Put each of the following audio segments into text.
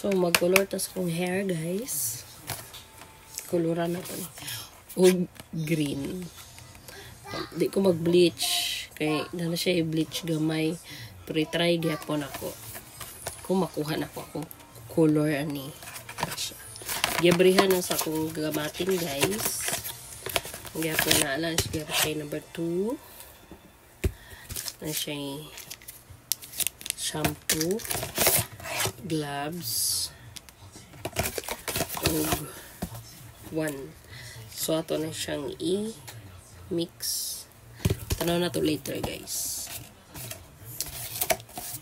So, mag-color tas kong hair, guys. Koloran na to. O, green. Di ko mag-bleach. Kaya, na siya i-bleach gamay. Pero i-try gyapon ako. Kung makuha na ako akong color ani. Giabrihan na sa akong gamatin, guys. Gyapon na lang. Gyapon siya number 2. Na siya shampoo. Gloves. Og 1. So, ato na siyang i-mix. Tanaw na to later, guys.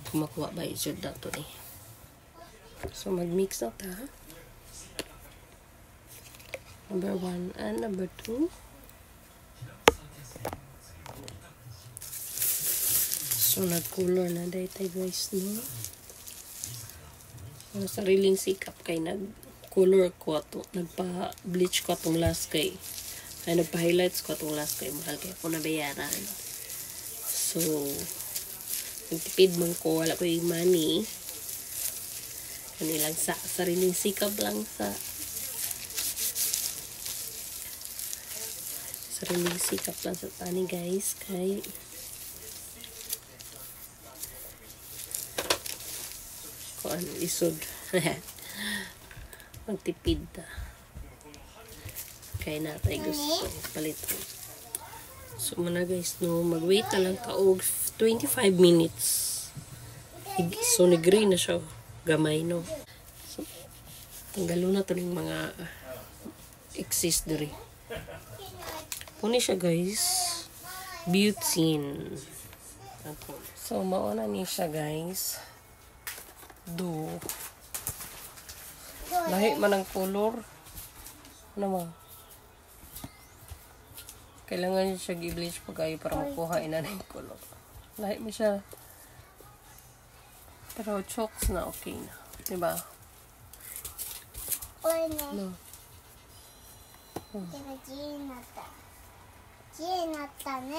Kumakuha ba yung na to eh. So, mag-mix na ta. Number 1 and number 2. So, nag-color na dahil guys, no? Ang sariling sikap kay nag-color ko ato, nagpa-bleach ko atong last kay, ay nagpa-highlights ko atong last kay, mahal kay ako nabayaran. So, nagtipid man ko, wala ko yung money. Kanilang sariling sikap lang sa sariling sikap lang sa tani, guys, kay kuan isod. Magtipid ta. Kaya natay gusto palitan. So, muna guys, no, mag-wait na lang ka og 25 minutes. So, nag-gray na siya. Gamay, no. So, tanggalo na to ng mga excess diri. Puni siya, guys. Butane. So, mauna ni siya, guys. Lahi man ang color. Ano mo? Kailangan siya i-bleach pag kayo para makuha ina na yung color. Lahi mo siya. Pero chokes na okay na. Diba? No. G になったね。